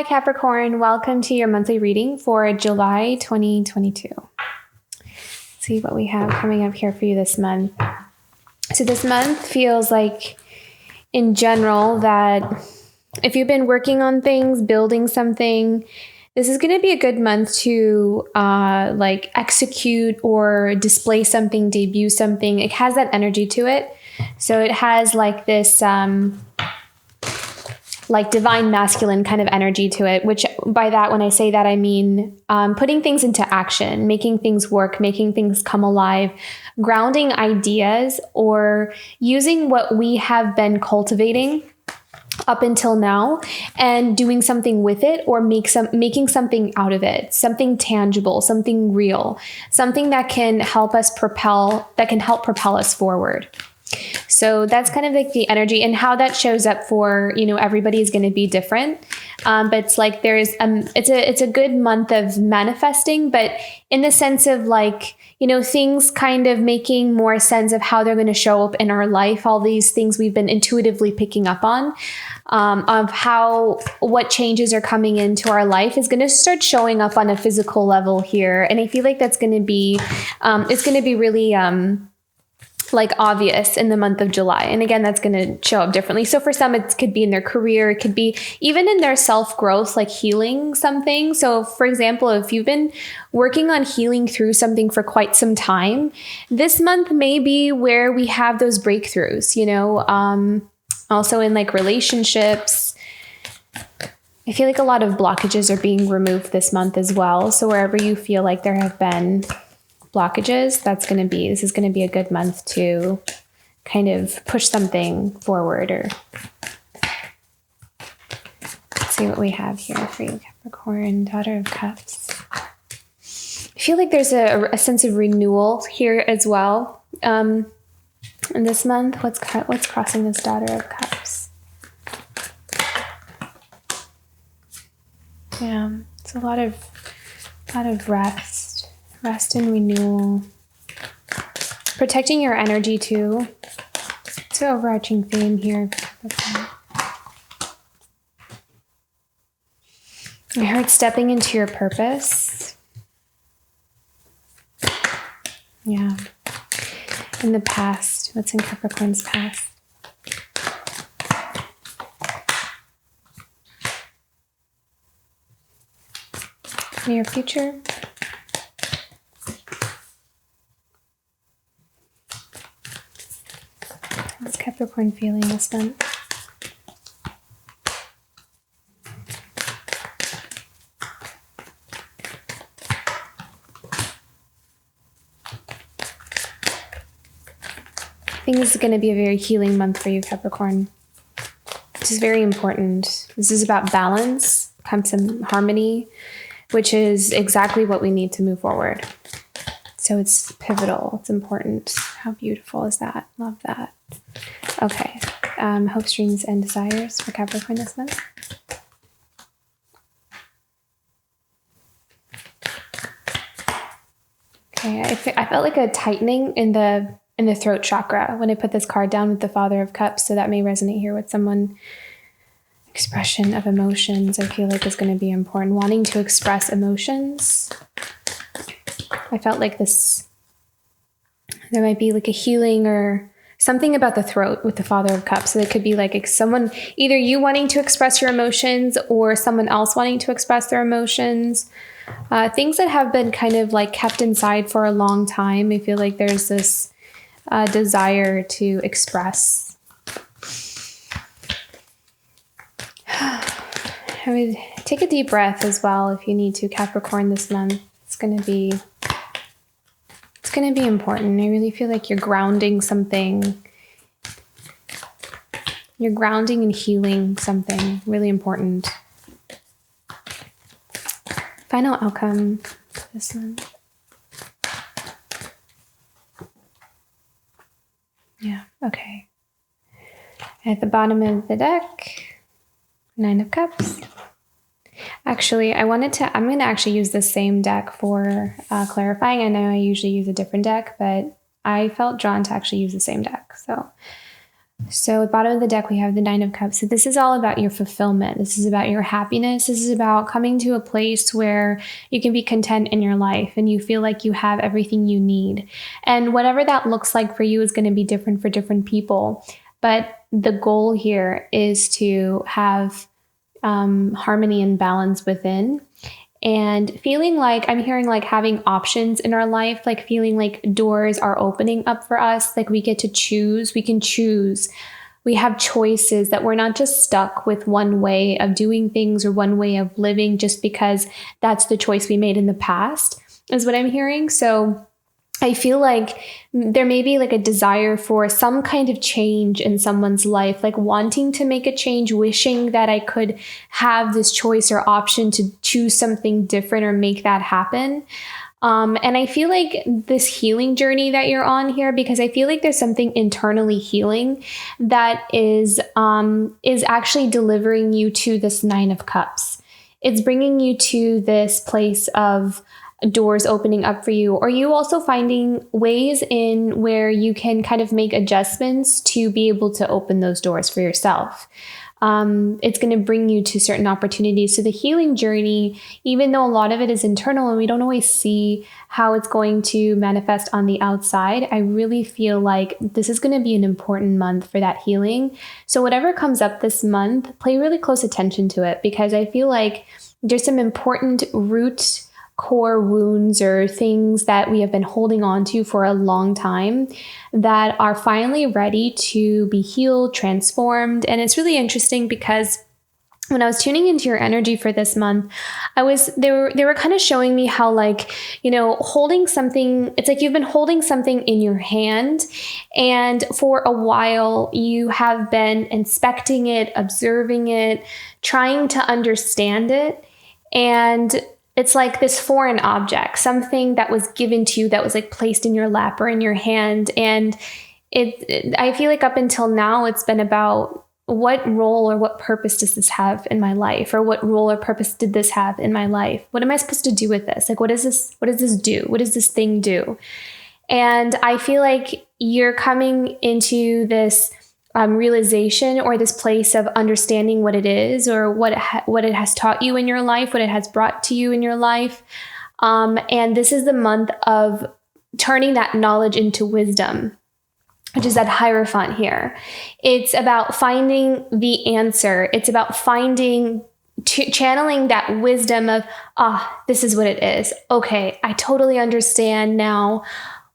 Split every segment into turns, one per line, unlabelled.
Hi Capricorn, welcome to your monthly reading for July 2022. Let's see what we have coming up here for you this month. So this month feels like, in general, that if you've been working on things, building something, this is going to be a good month to execute or display something, debut something. It has that energy to it. So it has like this divine masculine kind of energy to it, which by that, when I say that, I mean putting things into action, making things work, making things come alive, grounding ideas, or using what we have been cultivating up until now and doing something with it, or making something out of it, something tangible, something real, something that can help propel us forward. So that's kind of like the energy, and how that shows up for, everybody is going to be different. But it's like it's a good month of manifesting, but in the sense of things kind of making more sense of how they're going to show up in our life. All these things we've been intuitively picking up on, of what changes are coming into our life is going to start showing up on a physical level here. And I feel like that's going to be, it's going to be really, obvious in the month of July. And again, that's going to show up differently. So for some, it could be in their career. It could be even in their self-growth, like healing something. So for example, if you've been working on healing through something for quite some time, this month may be where we have those breakthroughs, also in relationships. I feel like a lot of blockages are being removed this month as well. So wherever you feel like there have been blockages, this is going to be a good month to kind of push something forward. Or let's see what we have here for you, Capricorn, Daughter of Cups. I feel like there's a sense of renewal here as well. In this month, what's crossing this Daughter of Cups? Yeah, it's a lot of rest and renewal. Protecting your energy too. It's an overarching theme here. I heard stepping into your purpose. Yeah. In the past. What's in Capricorn's past? Near future. What's Capricorn feeling this month? I think this is going to be a very healing month for you, Capricorn. This is very important. This is about balance, comes some harmony, which is exactly what we need to move forward. So it's pivotal. It's important. How beautiful is that? Love that. Okay. Hopes, dreams, and desires for Capricorn this month. Okay. I felt like a tightening in the throat chakra when I put this card down with the Father of Cups. So that may resonate here with someone. Expression of emotions, I feel like, is going to be important. Wanting to express emotions. I felt like there might be like a healing or something about the throat with the Father of Cups. So it could be like someone, either you wanting to express your emotions or someone else wanting to express their emotions. Things that have been kind of kept inside for a long time. I feel like there's this desire to express. I would take a deep breath as well if you need to, Capricorn, this month. It's going to be important. I really feel like you're grounding something. You're grounding and healing something really important. Final outcome for this month. Yeah, okay. At the bottom of the deck, 9 of Cups. Actually, I'm going to actually use the same deck for clarifying. I know I usually use a different deck, but I felt drawn to actually use the same deck. So So at the bottom of the deck, we have the Nine of Cups. So this is all about your fulfillment. This is about your happiness. This is about coming to a place where you can be content in your life and you feel like you have everything you need. And whatever that looks like for you is going to be different for different people. But the goal here is to have harmony and balance within. And feeling like I'm hearing like having options in our life, like feeling like doors are opening up for us, like we get to choose, we can choose. We have choices, that we're not just stuck with one way of doing things or one way of living just because that's the choice we made in the past, is what I'm hearing. So I feel like there may be like a desire for some kind of change in someone's life, like wanting to make a change, wishing that I could have this choice or option to choose something different or make that happen. And I feel like this healing journey that you're on here, because I feel like there's something internally healing that is actually delivering you to this Nine of Cups. It's bringing you to this place of doors opening up for you, or you also finding ways in where you can kind of make adjustments to be able to open those doors for yourself. It's going to bring you to certain opportunities. So the healing journey, even though a lot of it is internal and we don't always see how it's going to manifest on the outside, I really feel like this is going to be an important month for that healing. So whatever comes up this month, pay really close attention to it, because I feel like there's some important root core wounds or things that we have been holding on to for a long time that are finally ready to be healed, transformed. And it's really interesting because when I was tuning into your energy for this month, they were kind of showing me how, like, you know, holding something, it's like you've been holding something in your hand, and for a while you have been inspecting it, observing it, trying to understand it. And it's like this foreign object, something that was given to you, that was like placed in your lap or in your hand. And I feel like up until now, it's been about what role or what purpose does this have in my life? Or what role or purpose did this have in my life? What am I supposed to do with this? Like, what does this do? What does this thing do? And I feel like you're coming into this realization, or this place of understanding what it is, or what it has taught you in your life, what it has brought to you in your life. And this is the month of turning that knowledge into wisdom, which is that Hierophant here. It's about finding the answer. It's about channeling that wisdom of, this is what it is. Okay, I totally understand now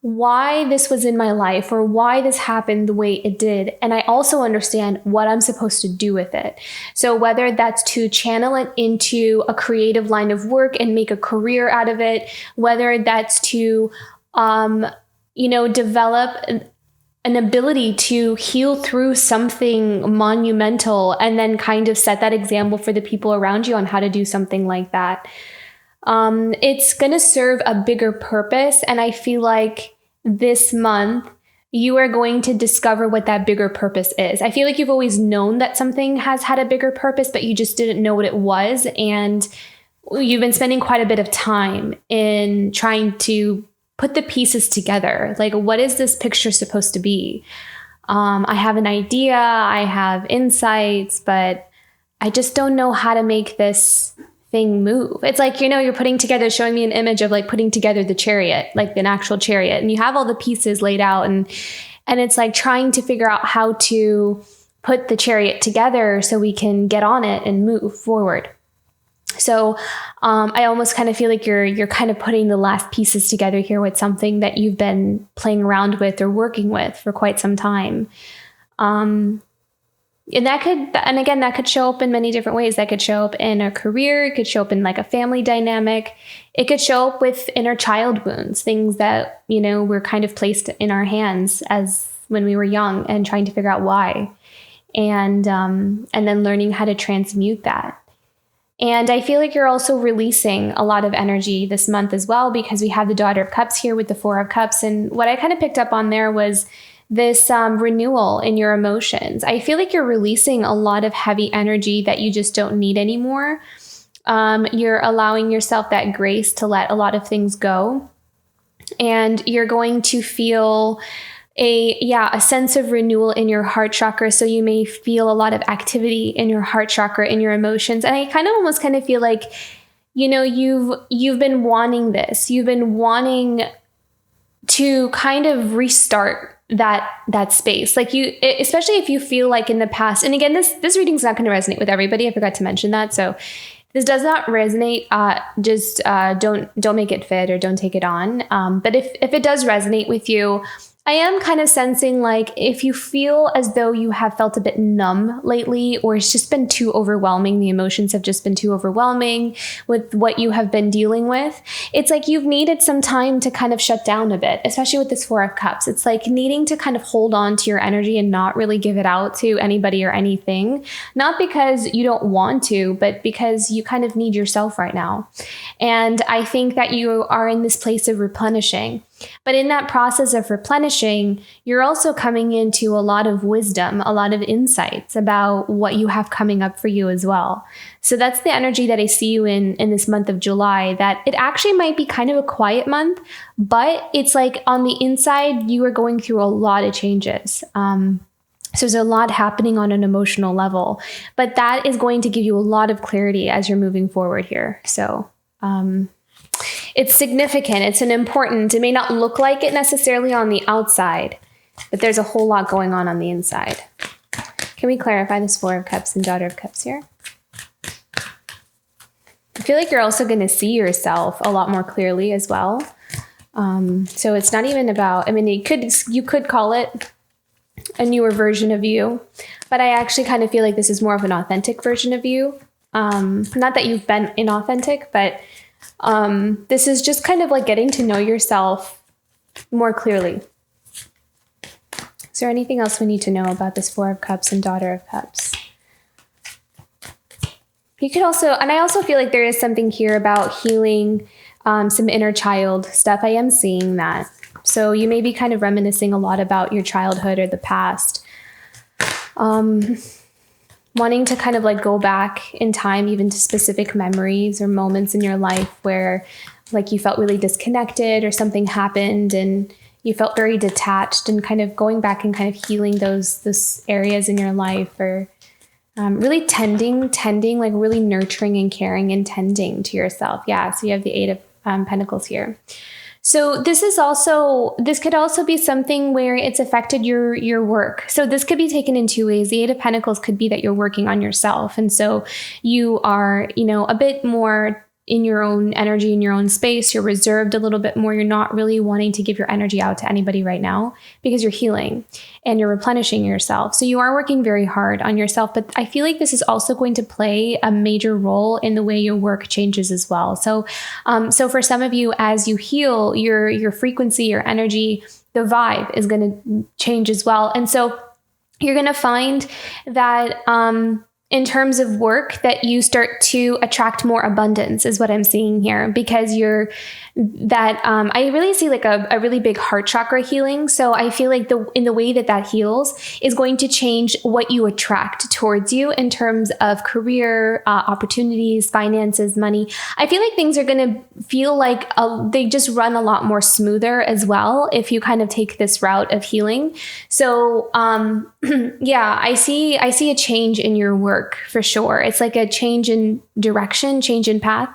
why this was in my life, or why this happened the way it did. And I also understand what I'm supposed to do with it. So whether that's to channel it into a creative line of work and make a career out of it, whether that's to, develop an ability to heal through something monumental, and then kind of set that example for the people around you on how to do something like that. It's going to serve a bigger purpose. And I feel like this month, you are going to discover what that bigger purpose is. I feel like you've always known that something has had a bigger purpose, but you just didn't know what it was. And you've been spending quite a bit of time in trying to put the pieces together. Like, what is this picture supposed to be? I have an idea, I have insights, but I just don't know how to make this thing move. It's like, you're putting together, showing me an image of like putting together the chariot, like an actual chariot, and you have all the pieces laid out, and it's like trying to figure out how to put the chariot together so we can get on it and move forward. So I almost kind of feel like you're kind of putting the last pieces together here with something that you've been playing around with or working with for quite some time. And that could show up in many different ways. That could show up in a career. It could show up in like a family dynamic. It could show up with inner child wounds, things that, were kind of placed in our hands as when we were young, and trying to figure out why. And then learning how to transmute that. And I feel like you're also releasing a lot of energy this month as well, because we have the Daughter of Cups here with the Four of Cups. And what I kind of picked up on there was this renewal in your emotions. I feel like you're releasing a lot of heavy energy that you just don't need anymore. You're allowing yourself that grace to let a lot of things go. And you're going to feel a sense of renewal in your heart chakra. So you may feel a lot of activity in your heart chakra, in your emotions. And I almost feel like, you've been wanting this. You've been wanting to kind of restart that space. Like especially if you feel like in the past, and again, this reading's not going to resonate with everybody. I forgot to mention that. So this does not resonate. Just don't make it fit or don't take it on. But if it does resonate with you, I am kind of sensing like if you feel as though you have felt a bit numb lately, or it's just been too overwhelming, the emotions have just been too overwhelming with what you have been dealing with. It's like you've needed some time to kind of shut down a bit, especially with this Four of Cups. It's like needing to kind of hold on to your energy and not really give it out to anybody or anything. Not because you don't want to, but because you kind of need yourself right now. And I think that you are in this place of replenishing. But in that process of replenishing, you're also coming into a lot of wisdom, a lot of insights about what you have coming up for you as well. So that's the energy that I see you in this month of July, that it actually might be kind of a quiet month, but it's like on the inside, you are going through a lot of changes. So there's a lot happening on an emotional level, but that is going to give you a lot of clarity as you're moving forward here. So, it's significant. It's it may not look like it necessarily on the outside, but there's a whole lot going on the inside. Can we clarify this Four of Cups and Daughter of Cups here? I feel like you're also going to see yourself a lot more clearly as well. So it's not even about, you could call it a newer version of you, but I actually kind of feel like this is more of an authentic version of you. Not that you've been inauthentic, but this is just kind of like getting to know yourself more clearly. Is there anything else we need to know about this Four of Cups and Daughter of Cups? You could also, and I also feel like there is something here about healing some inner child stuff. I am seeing that. So you may be kind of reminiscing a lot about your childhood or the past. Wanting to kind of like go back in time, even to specific memories or moments in your life where like you felt really disconnected or something happened and you felt very detached, and kind of going back and kind of healing those areas in your life, or really tending, like really nurturing and caring and tending to yourself. Yeah. So you have the Eight of Pentacles here. So this could also be something where it's affected your work. So this could be taken in two ways. The Eight of Pentacles could be that you're working on yourself. And so you are, a bit more in your own energy, in your own space. You're reserved a little bit more. You're not really wanting to give your energy out to anybody right now because you're healing and you're replenishing yourself. So you are working very hard on yourself, but I feel like this is also going to play a major role in the way your work changes as well. So, for some of you, as you heal, your frequency, your energy, the vibe is going to change as well. And so you're going to find that, in terms of work, that you start to attract more abundance is what I'm seeing here, because I really see like a really big heart chakra healing. So I feel like in the way that heals is going to change what you attract towards you in terms of career, opportunities, finances, money. I feel like things are going to feel like they just run a lot more smoother as well if you kind of take this route of healing. So, yeah, I see a change in your work for sure. It's like a change in direction, change in path.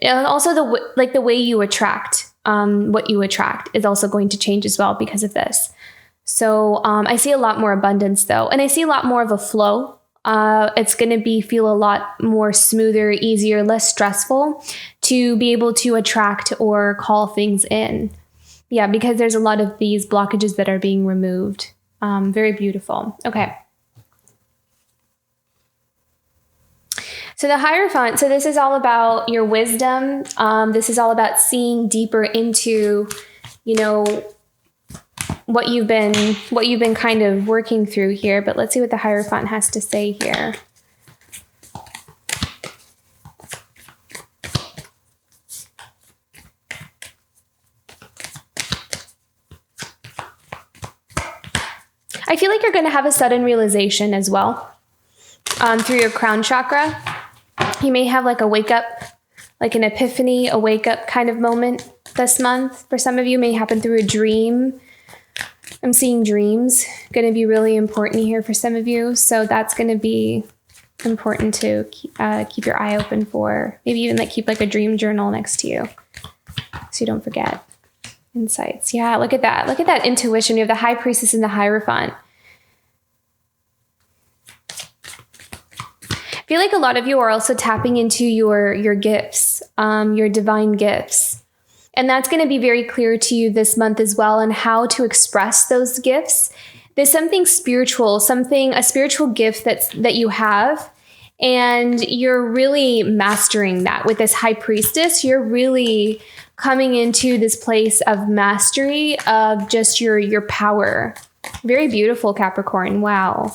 And also the way you attract, what you attract is also going to change as well because of this. So I see a lot more abundance though. And I see a lot more of a flow. It's going to feel a lot more smoother, easier, less stressful to be able to attract or call things in. Yeah, because there's a lot of these blockages that are being removed. Very beautiful. Okay. So the Hierophant, so this is all about your wisdom. This is all about seeing deeper into, what you've been kind of working through here. But let's see what the Hierophant has to say here. I feel like you're going to have a sudden realization as well through your crown chakra. You may have like a wake up, like an epiphany, a wake up kind of moment this month. For some of you, it may happen through a dream. I'm seeing dreams going to be really important here for some of you. So that's going to be important to keep your eye open for. Maybe even like keep like a dream journal next to you so you don't forget. Insights. Yeah, look at that. Look at that intuition. We have the High Priestess and the Hierophant. I feel like a lot of you are also tapping into your gifts, your divine gifts. And that's going to be very clear to you this month as well, and how to express those gifts. There's something spiritual, a spiritual gift that you have, and you're really mastering that with this High Priestess. You're really coming into this place of mastery of just your power. Very beautiful, Capricorn. Wow.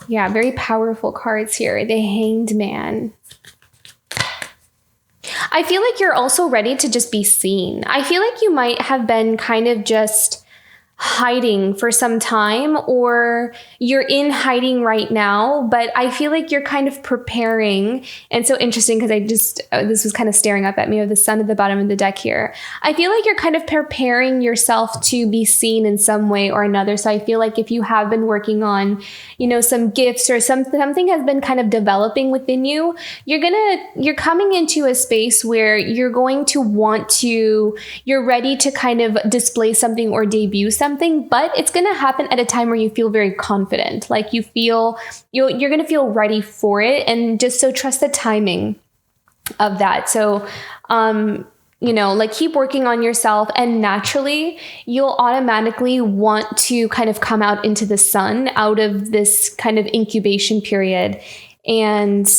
Yeah, very powerful cards here. The Hanged Man. I feel like you're also ready to just be seen. I feel like you might have been kind of just hiding for some time, or you're in hiding right now, but I feel like you're kind of preparing. And so interesting, because this was kind of staring up at me with the sun at the bottom of the deck here. I feel like you're kind of preparing yourself to be seen in some way or another. So I feel like if you have been working on, some gifts, or something has been kind of developing within you, you're coming into a space where you're ready to kind of display something or debut something, but it's going to happen at a time where you feel very confident. Like you're going to feel ready for it. And just so trust the timing of that. So, keep working on yourself, and naturally you'll automatically want to kind of come out into the sun out of this kind of incubation period, and,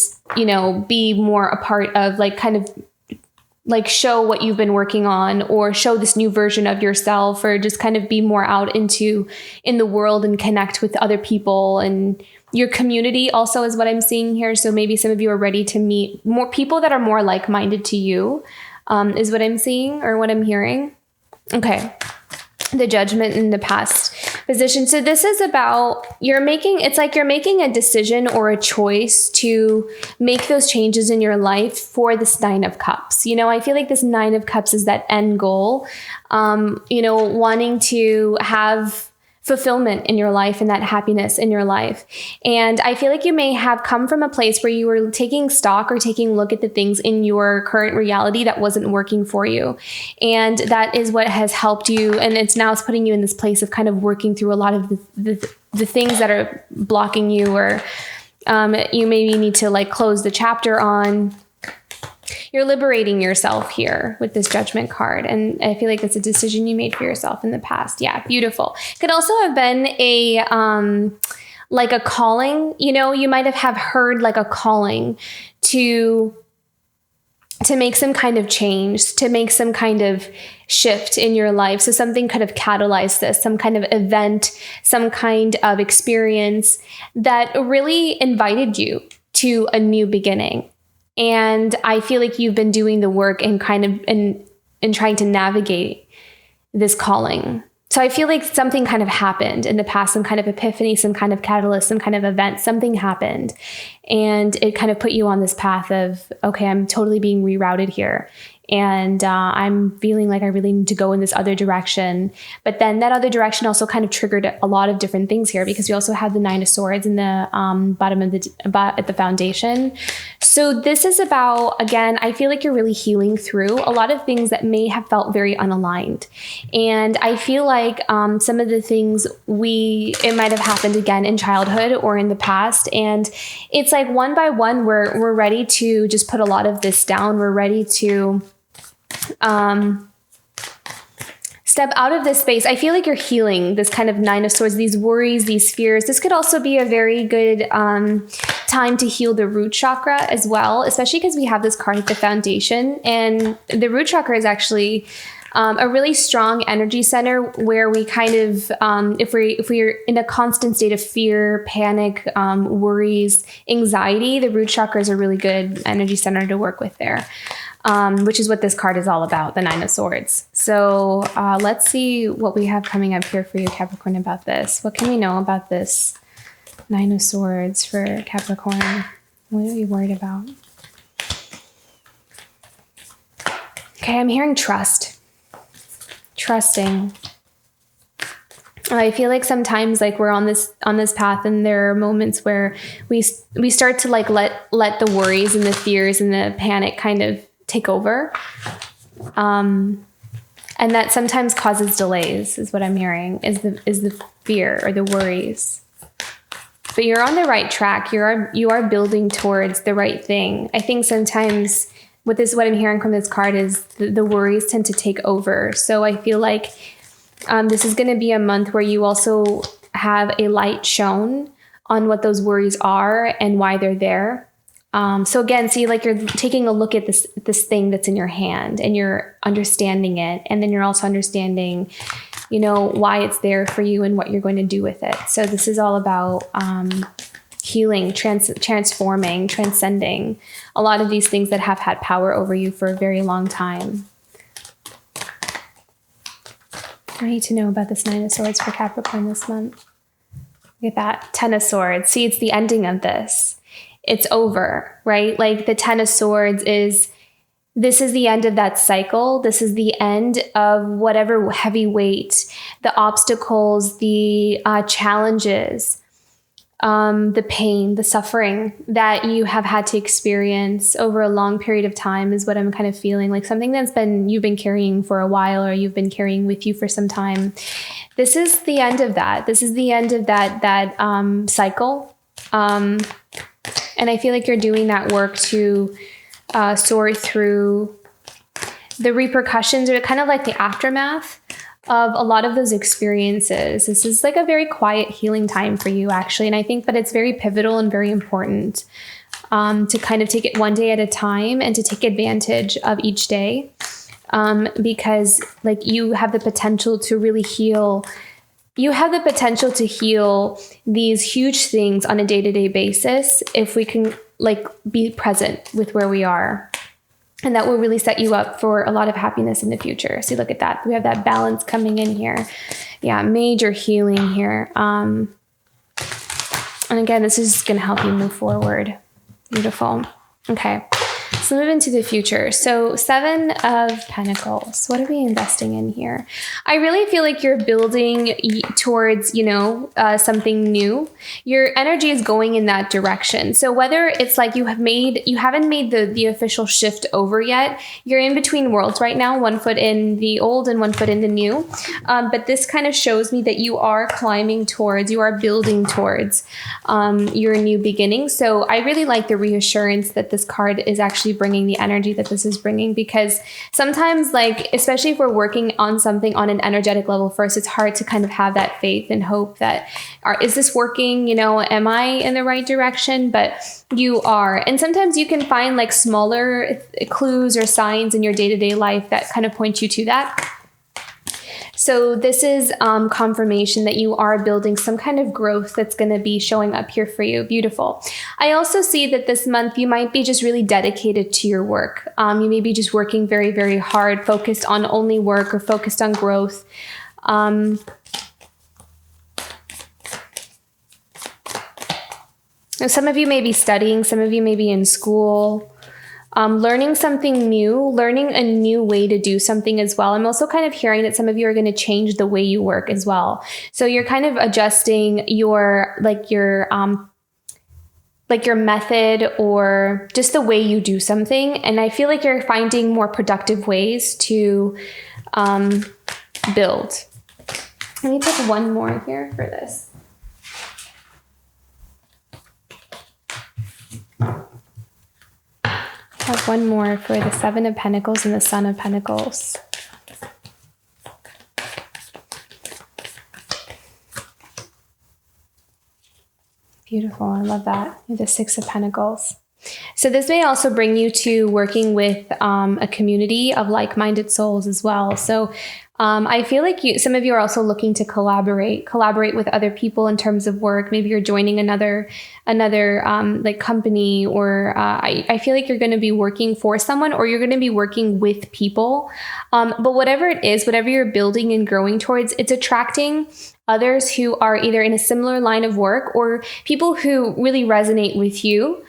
be more a part of show what you've been working on, or show this new version of yourself, or just kind of be more out in the world and connect with other people and your community also is what I'm seeing here. So maybe some of you are ready to meet more people that are more like-minded to you, is what I'm seeing or what I'm hearing. Okay. The Judgment in the past position. So this is about you're making a decision or a choice to make those changes in your life for this Nine of Cups. I feel like this Nine of Cups is that end goal, wanting to have fulfillment in your life and that happiness in your life. And I feel like you may have come from a place where you were taking stock or taking a look at the things in your current reality that wasn't working for you. And that is what has helped you. And it's putting you in this place of kind of working through a lot of the things that are blocking you, or you maybe need to close the chapter on. You're liberating yourself here with this Judgment card. And I feel like it's a decision you made for yourself in the past. Yeah, beautiful. Could also have been a calling. You might have heard a calling to make some kind of change, to make some kind of shift in your life. So something could have catalyzed this, some kind of event, some kind of experience that really invited you to a new beginning. And I feel like you've been doing the work and kind of in trying to navigate this calling. So I feel like something kind of happened in the past, some kind of epiphany, some kind of catalyst, some kind of event, something happened. And it kind of put you on this path of, okay, I'm totally being rerouted here. And I'm feeling like I really need to go in this other direction. But then that other direction also kind of triggered a lot of different things here, because we also have the Nine of Swords in the bottom of at the foundation. So this is about, again, I feel like you're really healing through a lot of things that may have felt very unaligned. And I feel like some of the things it might have happened again in childhood or in the past. And it's like one by one, we're ready to just put a lot of this down. We're ready to step out of this space. I feel like you're healing this kind of Nine of Swords, these worries, these fears. This could also be a very good time to heal the root chakra as well, especially because we have this card at the foundation. And the root chakra is actually a really strong energy center where we kind of, if we're in a constant state of fear, panic, worries, anxiety, the root chakra is a really good energy center to work with there. Which is what this card is all about, the Nine of Swords. So let's see what we have coming up here for you, Capricorn, about this. What can we know about this Nine of Swords for Capricorn? What are you worried about? Okay, I'm hearing trust. Trusting. I feel like sometimes like we're on this path, and there are moments where we start to like let the worries and the fears and the panic kind of take over. And that sometimes causes delays, is what I'm hearing, is the fear or the worries. But you're on the right track. You are building towards the right thing. I think sometimes what I'm hearing from this card is the worries tend to take over. So I feel like this is going to be a month where you also have a light shown on what those worries are and why they're there. So again, see, like you're taking a look at this thing that's in your hand, and you're understanding it. And then you're also understanding, why it's there for you and what you're going to do with it. So this is all about healing, transforming, transcending a lot of these things that have had power over you for a very long time. I need to know about this Nine of Swords for Capricorn this month. Look at that. 10 of Swords. See, it's the ending of this. It's over, right? Like the 10 of Swords this is the end of that cycle. This is the end of whatever heavy weight, the obstacles, the challenges, the pain, the suffering that you have had to experience over a long period of time is what I'm kind of feeling, like something you've been carrying for a while, or you've been carrying with you for some time. This is the end of that. This is the end of that cycle. And I feel like you're doing that work to sort through the repercussions, or kind of like the aftermath of a lot of those experiences. This is like a very quiet healing time for you, actually. And I think that it's very pivotal and very important to kind of take it one day at a time and to take advantage of each day, because like you have the potential to really heal. You have the potential to heal these huge things on a day-to-day basis if we can like be present with where we are. And that will really set you up for a lot of happiness in the future. See, look at that. We have that balance coming in here. Yeah, major healing here. And again, this is going to help you move forward. Beautiful. Okay. So move into the future. So 7 of Pentacles. What are we investing in here? I really feel like you're building towards, something new. Your energy is going in that direction. So whether it's like you haven't made the official shift over yet, you're in between worlds right now, one foot in the old and one foot in the new. But this kind of shows me that you are you are building towards your new beginning. So I really like the reassurance that this card is actually bringing, the energy that this is bringing, because sometimes, like, especially if we're working on something on an energetic level first, it's hard to kind of have that faith and hope that, is this working? Am I in the right direction? But you are. And sometimes you can find like smaller clues or signs in your day-to-day life that kind of point you to that. So this is confirmation that you are building some kind of growth that's going to be showing up here for you. Beautiful. I also see that this month you might be just really dedicated to your work. You may be just working very, very hard, focused on only work or focused on growth. Some of you may be studying, some of you may be in school. Learning something new, learning a new way to do something as well. I'm also kind of hearing that some of you are going to change the way you work as well. So you're kind of adjusting your method or just the way you do something. And I feel like you're finding more productive ways to build. Let me take one more here for this. I have one more for the 7 of Pentacles and the Son of Pentacles. Beautiful. I love that. The 6 of Pentacles. So this may also bring you to working with a community of like-minded souls as well. So I feel like some of you are also looking to collaborate with other people in terms of work. Maybe you're joining another like company, or I feel like you're going to be working for someone, or you're going to be working with people. But whatever it is, whatever you're building and growing towards, it's attracting others who are either in a similar line of work or people who really resonate with you.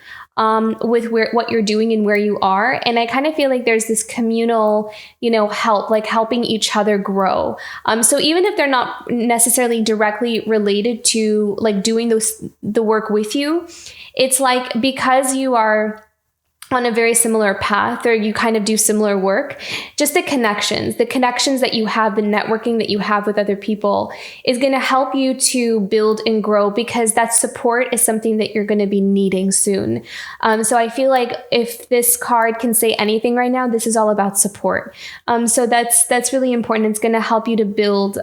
with what you're doing and where you are. And I kind of feel like there's this communal, help, like helping each other grow. So even if they're not necessarily directly related to like doing the work with you, it's like because you are on a very similar path, or you kind of do similar work, just the connections that you have, the networking that you have with other people is going to help you to build and grow, because that support is something that you're going to be needing soon. So I feel like if this card can say anything right now, this is all about support. So that's really important. It's going to help you to build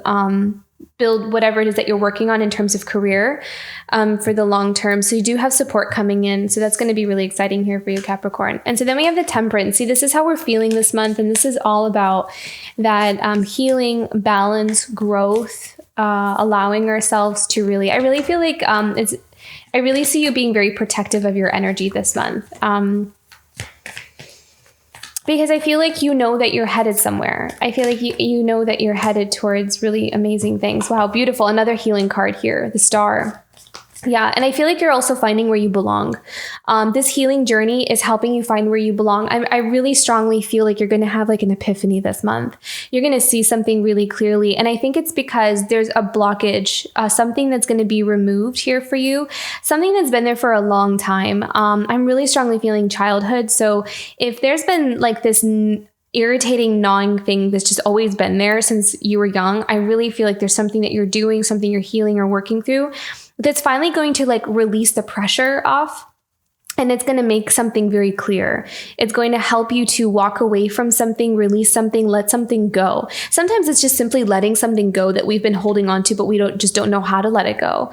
whatever it is that you're working on in terms of career for the long term. So you do have support coming in. So that's going to be really exciting here for you, Capricorn. And so then we have the Temperance. See, this is how we're feeling this month. And this is all about that healing, balance, growth, allowing ourselves to really, I really feel like I really see you being very protective of your energy this month. Because I feel like you know that you're headed somewhere. I feel like you know that you're headed towards really amazing things. Wow, beautiful. Another healing card here, the Star. Yeah, and I feel like you're also finding where you belong. This healing journey is helping you find where you belong. I really strongly feel like you're going to have like an epiphany this month. You're going to see something really clearly. And I think it's because there's a blockage, something that's going to be removed here for you, something that's been there for a long time. I'm really strongly feeling childhood. So if there's been like this irritating, gnawing thing that's just always been there since you were young, I really feel like there's something that you're doing, something you're healing or working through that's finally going to like release the pressure off. And it's going to make something very clear. It's going to help you to walk away from something, release something, let something go. Sometimes it's just simply letting something go that we've been holding on to, but we don't know how to let it go.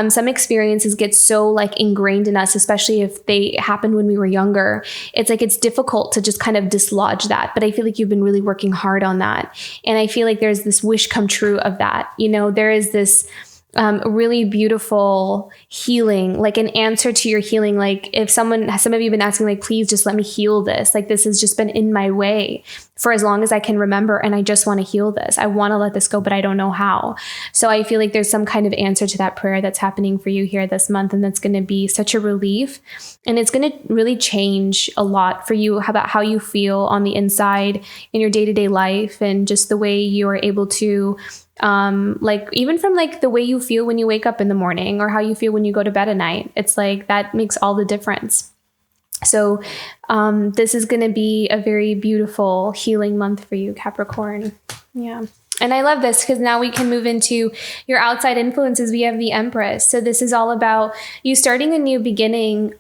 Some experiences get so like ingrained in us, especially if they happened when we were younger. It's like it's difficult to just kind of dislodge that. But I feel like you've been really working hard on that. And I feel like there's this wish come true of that. There is this really beautiful healing, like an answer to your healing. Like if some of you have been asking, like, please just let me heal this. Like this has just been in my way for as long as I can remember. And I just want to heal this. I want to let this go, but I don't know how. So I feel like there's some kind of answer to that prayer that's happening for you here this month. And that's going to be such a relief. And it's going to really change a lot for you about how you feel on the inside in your day-to-day life, and just the way you are able to like even from like the way you feel when you wake up in the morning or how you feel when you go to bed at night. It's like that makes all the difference. So this is going to be a very beautiful healing month for you, Capricorn. Yeah. And I love this because now we can move into your outside influences. We have the Empress. So this is all about you starting a new beginning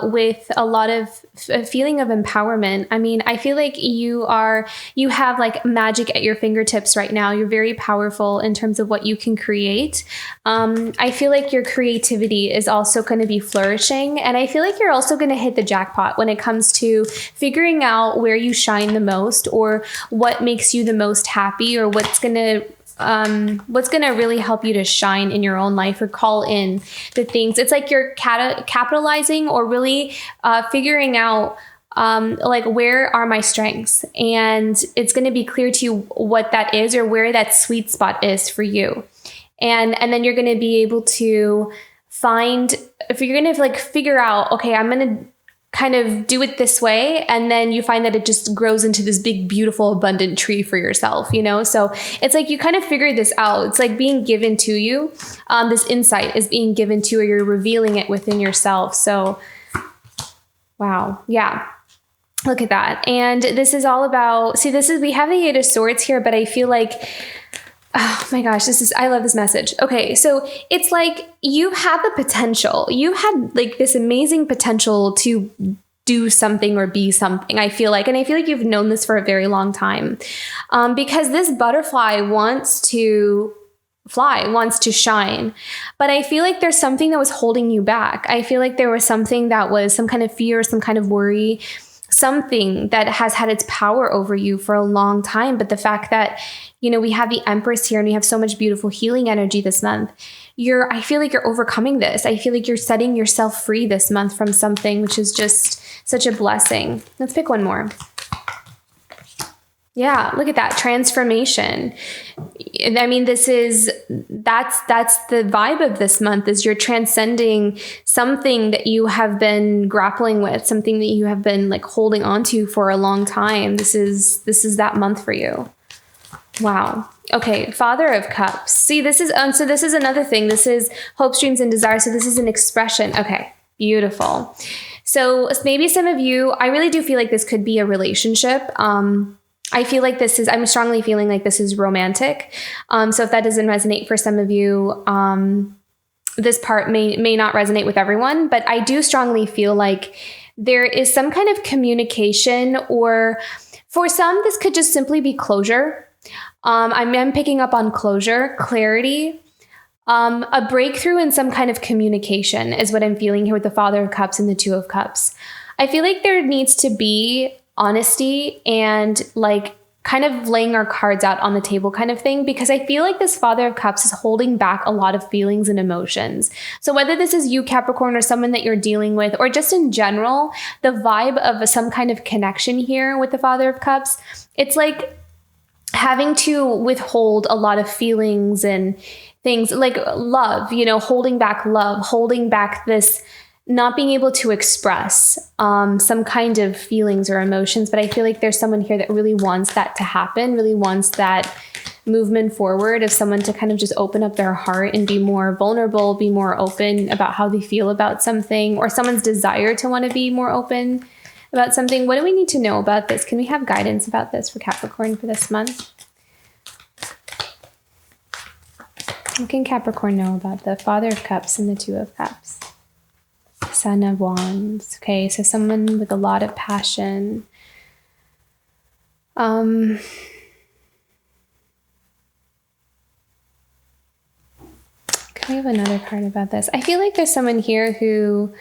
with a lot of a feeling of empowerment. I mean, I feel like you have like magic at your fingertips right now. You're very powerful in terms of what you can create. I feel like your creativity is also going to be flourishing. And I feel like you're also going to hit the jackpot when it comes to figuring out where you shine the most, or what makes you the most happy, or what's going to really help you to shine in your own life, or call in the things. It's like you're capitalizing or really figuring out like, where are my strengths? And it's going to be clear to you what that is, or where that sweet spot is for you. And then you're going to be able to you're going to like figure out, okay, I'm going to kind of do it this way. And then you find that it just grows into this big, beautiful, abundant tree for yourself, So it's like you kind of figure this out. It's like being given to you. This insight is being given to you, or you're revealing it within yourself. So, wow. Yeah. Look at that. And this is all about, we have the Eight of Swords here, but I feel like, oh my gosh, I love this message. Okay. So it's like you had the potential. You had like this amazing potential to do something or be something, I feel like. And I feel like you've known this for a very long time, because this butterfly wants to fly, wants to shine. But I feel like there's something that was holding you back. I feel like there was something that was some kind of fear, some kind of worry, something that has had its power over you for a long time. But the fact that, we have the Empress here and we have so much beautiful healing energy this month. I feel like you're overcoming this. I feel like you're setting yourself free this month from something, which is just such a blessing. Let's pick one more. Yeah, look at that transformation. I mean, that's the vibe of this month, is you're transcending something that you have been grappling with, something that you have been like holding on to for a long time. This is that month for you. Wow. Okay, Father of Cups. See, this is another thing. This is hopes, dreams, and desires. So this is an expression. Okay, beautiful. So maybe some of you, I really do feel like this could be a relationship. I feel like I'm strongly feeling like this is romantic. So if that doesn't resonate for some of you, this part may not resonate with everyone, but I do strongly feel like there is some kind of communication, or for some, this could just simply be closure. I'm picking up on closure, clarity, a breakthrough in some kind of communication is what I'm feeling here with the Father of Cups and the Two of Cups. I feel like there needs to be honesty and like kind of laying our cards out on the table kind of thing, because I feel like this Father of Cups is holding back a lot of feelings and emotions. So whether this is you, Capricorn, or someone that you're dealing with, or just in general, the vibe of some kind of connection here with the Father of Cups, it's like having to withhold a lot of feelings and things like love, holding back love, holding back this, not being able to express some kind of feelings or emotions. But I feel like there's someone here that really wants that to happen, really wants that movement forward of someone to kind of just open up their heart and be more vulnerable, be more open about how they feel about something, or someone's desire to want to be more open about something. What do we need to know about this? Can we have guidance about this for Capricorn for this month? What can Capricorn know about the Father of Cups and the Two of Cups? Son of Wands. Okay, so someone with a lot of passion. Can we have another card about this? I feel like there's someone here who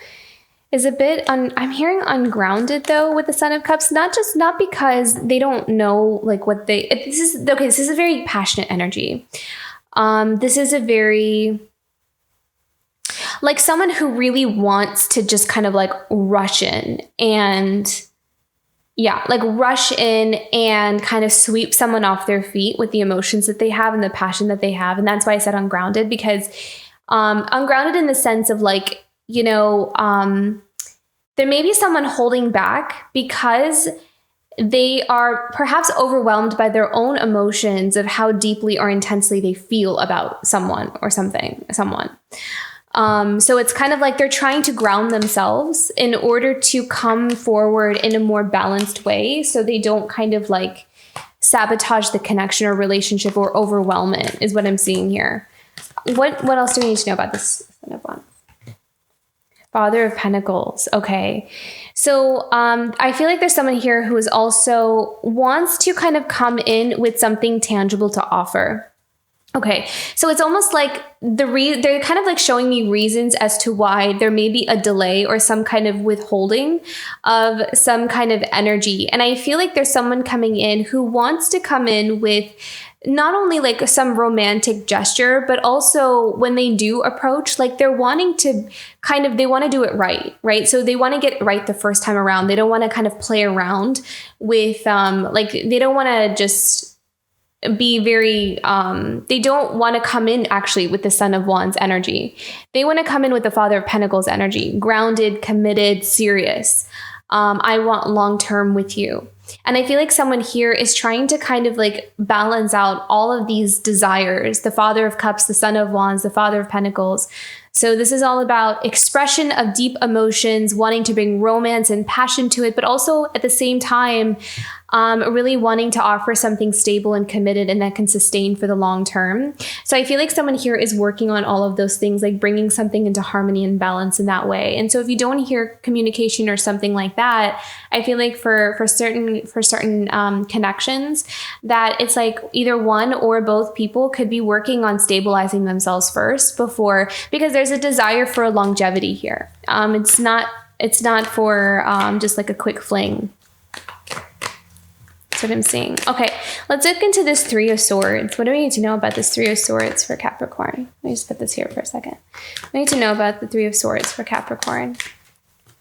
is a bit I'm hearing ungrounded though with the Son of Cups, not because they don't know like what this is a very passionate energy. This is a very, like someone who really wants to just kind of like rush in and kind of sweep someone off their feet with the emotions that they have and the passion that they have. And that's why I said ungrounded, because ungrounded in the sense of like, there may be someone holding back because they are perhaps overwhelmed by their own emotions of how deeply or intensely they feel about someone or someone. So it's kind of like they're trying to ground themselves in order to come forward in a more balanced way, so they don't kind of like sabotage the connection or relationship or overwhelm it, is what I'm seeing here. What else do we need to know about this Son of Wands? Father of Pentacles. Okay. So I feel like there's someone here who is also wants to kind of come in with something tangible to offer. Okay. So it's almost like they're kind of like showing me reasons as to why there may be a delay or some kind of withholding of some kind of energy. And I feel like there's someone coming in who wants to come in with not only like some romantic gesture, but also when they do approach, like they're wanting to they want to do it right? So they want to get it right the first time around. They don't want to kind of play around with, they don't want to just be very, they don't want to come in actually with the Son of Wands energy. They want to come in with the Father of Pentacles energy, grounded, committed, serious. I want long-term with you. And I feel like someone here is trying to kind of like balance out all of these desires, the Father of Cups, the Son of Wands, the Father of Pentacles. So this is all about expression of deep emotions, wanting to bring romance and passion to it, but also at the same time, really wanting to offer something stable and committed and that can sustain for the long term. So I feel like someone here is working on all of those things, like bringing something into harmony and balance in that way. And so if you don't hear communication or something like that, I feel like for certain connections, that it's like either one or both people could be working on stabilizing themselves first because there's a desire for longevity here. It's not for just like a quick fling. That's what I'm seeing. Okay, let's look into this Three of Swords. What do we need to know about this Three of Swords for Capricorn? Let me just put this here for a second. We need to know about the Three of Swords for Capricorn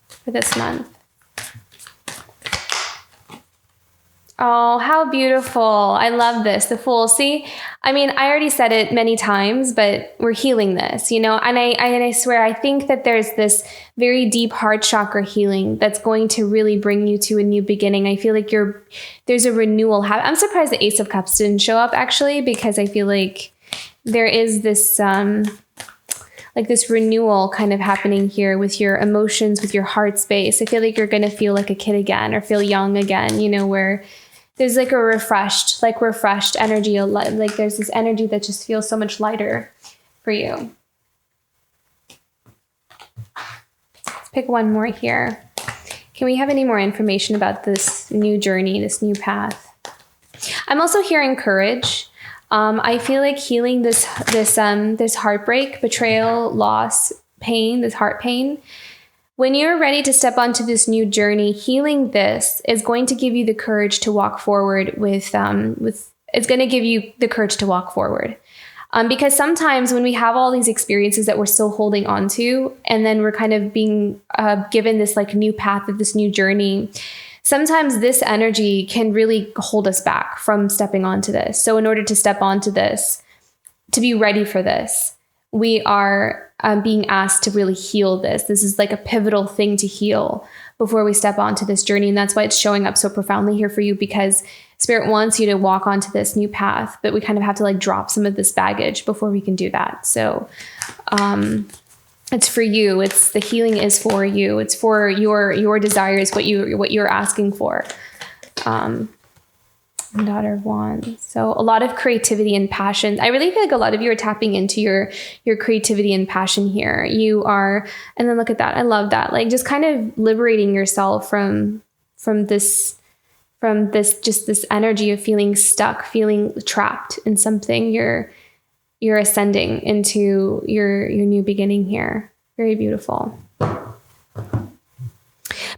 for this month. Oh, how beautiful. I love this. The Fool. See, I mean, I already said it many times, but we're healing this, and I swear, I think that there's this very deep heart chakra healing that's going to really bring you to a new beginning. I feel like there's a renewal. I'm surprised the Ace of Cups didn't show up actually, because I feel like there is this, like this renewal kind of happening here with your emotions, with your heart space. I feel like you're going to feel like a kid again, or feel young again, where there's like a refreshed energy. Like there's this energy that just feels so much lighter for you. Let's pick one more here. Can we have any more information about this new journey, this new path? I'm also hearing courage. I feel like healing this heartbreak, betrayal, loss, pain, this heart pain. When you're ready to step onto this new journey, healing this is going to give you the courage to walk forward it's going to give you the courage to walk forward. Because sometimes when we have all these experiences that we're still holding on to, and then we're kind of being given this like new path of this new journey, sometimes this energy can really hold us back from stepping onto this. So in order to step onto this, to be ready for this, we are being asked to really heal this. This is like a pivotal thing to heal before we step onto this journey. And that's why it's showing up so profoundly here for you, because Spirit wants you to walk onto this new path, but we kind of have to like drop some of this baggage before we can do that. So it's for you. The healing is for you. It's for your desires, what you're asking for. Daughter of Wands. So a lot of creativity and passion. I really feel like a lot of you are tapping into your creativity and passion here. You are, and then look at that. I love that. Like just kind of liberating yourself from this energy of feeling stuck, feeling trapped in something. You're ascending into your new beginning here. Very beautiful.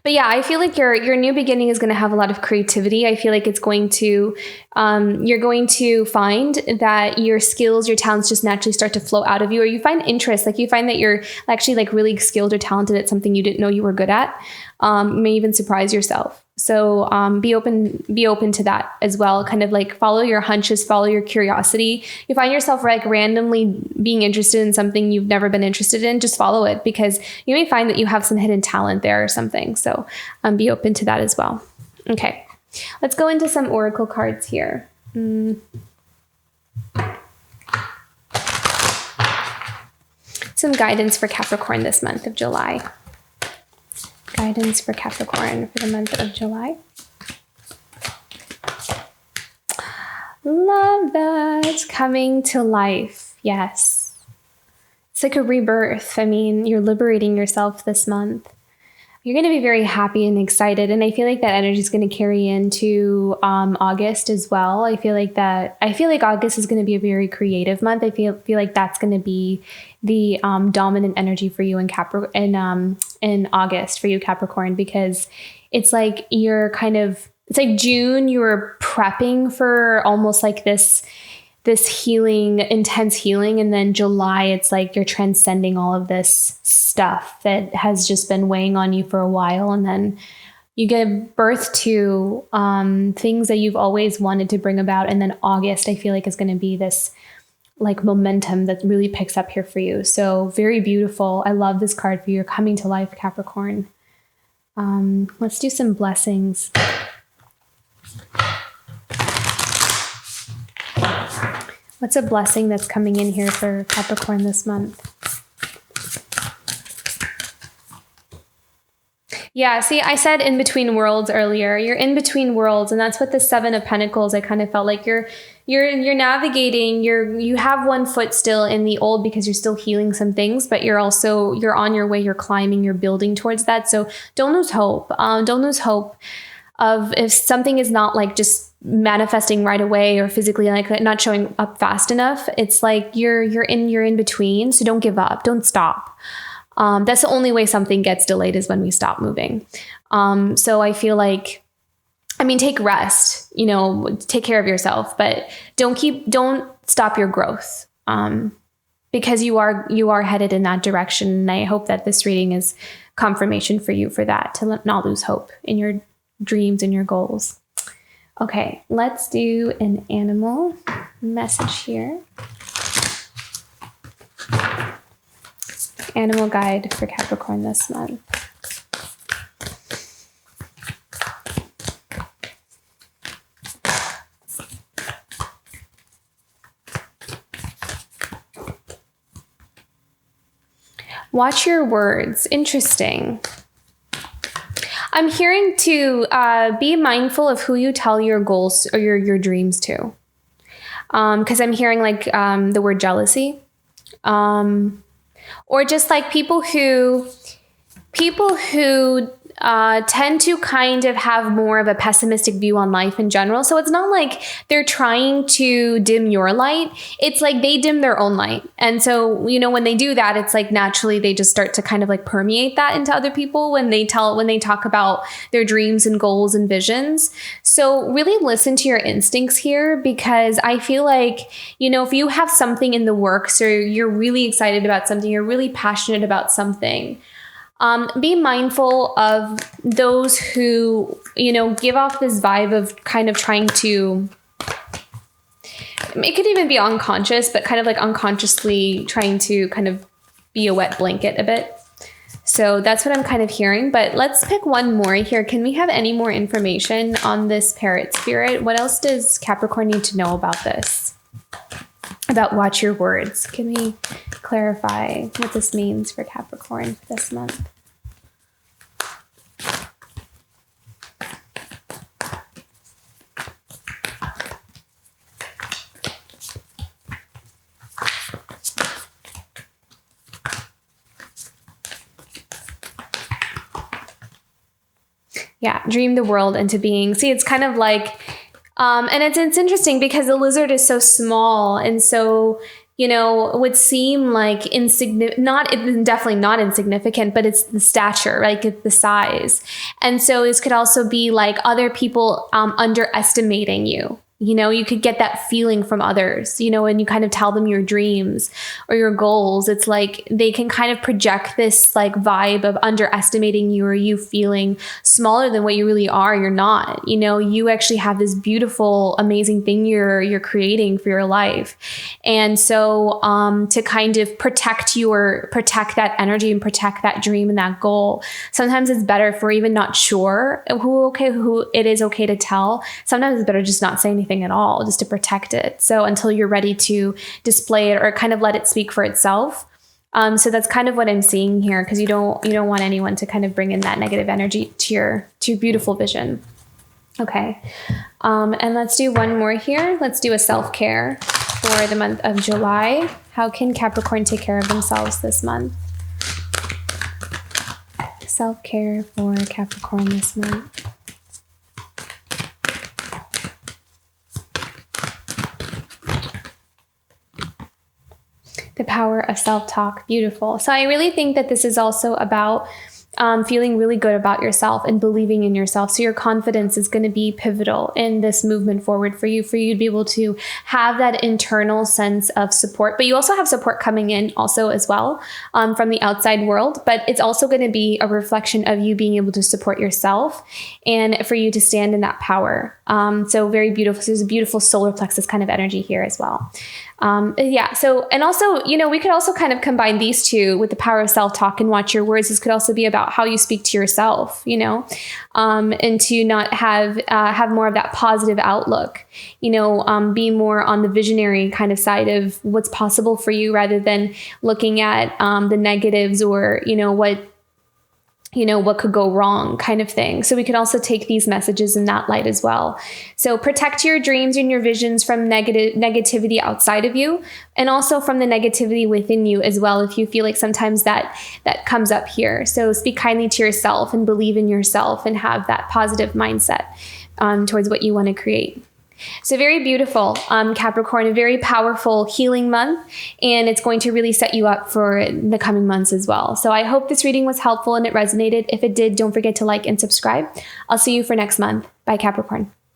But yeah, I feel like your new beginning is going to have a lot of creativity. I feel like it's going to, you're going to find that your skills, your talents just naturally start to flow out of you, or you find interest. Like you find that you're actually like really skilled or talented at something you didn't know you were good at. You may even surprise yourself. So be open to that as well. Kind of like follow your hunches, follow your curiosity. You find yourself like randomly being interested in something you've never been interested in, just follow it, because you may find that you have some hidden talent there or something. So be open to that as well. Okay, let's go into some oracle cards here. Some guidance for Capricorn this month of July. Guidance for Capricorn for the month of July. Love that. Coming to life. Yes. It's like a rebirth. I mean, you're liberating yourself this month. You're going to be very happy and excited. And I feel like that energy is going to carry into August as well. I feel like August is going to be a very creative month. I feel like that's going to be the dominant energy for you in August for you, Capricorn, because it's like it's like June, you were prepping for almost like this healing, intense healing. And then July, it's like you're transcending all of this stuff that has just been weighing on you for a while. And then you give birth to things that you've always wanted to bring about. And then August, I feel like, is going to be this like momentum that really picks up here for you. So very beautiful. I love this card for you. You're coming to life, Capricorn. Let's do some blessings. What's a blessing that's coming in here for Capricorn this month? Yeah, see, I said in between worlds earlier. You're in between worlds, and that's what the Seven of Pentacles, I kind of felt like you're navigating. You have one foot still in the old because you're still healing some things, but you're on your way, you're climbing, you're building towards that. So don't lose hope. Don't lose hope of if something is not like just manifesting right away or physically like not showing up fast enough. It's like you're in between. So don't give up. Don't stop. That's the only way something gets delayed is when we stop moving. So I feel like, take rest, take care of yourself, but don't stop your growth. Because you are headed in that direction. And I hope that this reading is confirmation for you for that, to not lose hope in your dreams and your goals. Okay, let's do an animal message here. Animal guide for Capricorn this month. Watch your words. Interesting. I'm hearing to be mindful of who you tell your goals or your dreams to. Because I'm hearing like the word jealousy. Or just like people who tend to kind of have more of a pessimistic view on life in general. So it's not like they're trying to dim your light. It's like they dim their own light. And so, when they do that, it's like naturally they just start to kind of like permeate that into other people when they talk about their dreams and goals and visions. So really listen to your instincts here, because I feel like, if you have something in the works or you're really excited about something, you're really passionate about something, be mindful of those who, give off this vibe of kind of trying to, it could even be unconscious, but kind of like unconsciously trying to kind of be a wet blanket a bit. So that's what I'm kind of hearing. But let's pick one more here. Can we have any more information on this parrot spirit? What else does Capricorn need to know about this? About watch your words. Can we clarify what this means for Capricorn this month? Yeah, dream the world into being. See, it's kind of like, and it's interesting because the lizard is so small, and so, it would seem like insignificant, definitely not insignificant, but it's the stature, like it's the size. And so this could also be like other people underestimating you. You could get that feeling from others, and you kind of tell them your dreams or your goals. It's like they can kind of project this like vibe of underestimating you, or you feeling smaller than what you really are. You're not, you actually have this beautiful, amazing thing you're creating for your life. And so to kind of protect that energy and protect that dream and that goal, sometimes it's better if we're even not sure who it is okay to tell. Sometimes it's better just not say anything at all, just to protect it. So until you're ready to display it or kind of let it speak for itself. So that's kind of what I'm seeing here, because you don't want anyone to kind of bring in that negative energy to your beautiful vision. Okay. And let's do one more here. Let's do a self-care for the month of July. How can Capricorn take care of themselves this month? Self-care for Capricorn this month. The power of self-talk. Beautiful. So I really think that this is also about feeling really good about yourself and believing in yourself. So your confidence is going to be pivotal in this movement forward for you to be able to have that internal sense of support. But you also have support coming in also as well from the outside world. But it's also going to be a reflection of you being able to support yourself and for you to stand in that power. So very beautiful. So there's a beautiful solar plexus kind of energy here as well. So, and also, we could also kind of combine these two with the power of self-talk and watch your words. This could also be about how you speak to yourself, and to not have more of that positive outlook, be more on the visionary kind of side of what's possible for you rather than looking at the negatives or, what could go wrong kind of thing. So we could also take these messages in that light as well. So protect your dreams and your visions from negativity outside of you, and also from the negativity within you as well, if you feel like sometimes that comes up here. So speak kindly to yourself and believe in yourself and have that positive mindset towards what you want to create. So very beautiful, Capricorn, a very powerful healing month, and it's going to really set you up for the coming months as well. So I hope this reading was helpful and it resonated. If it did, don't forget to like and subscribe. I'll see you for next month. Bye, Capricorn.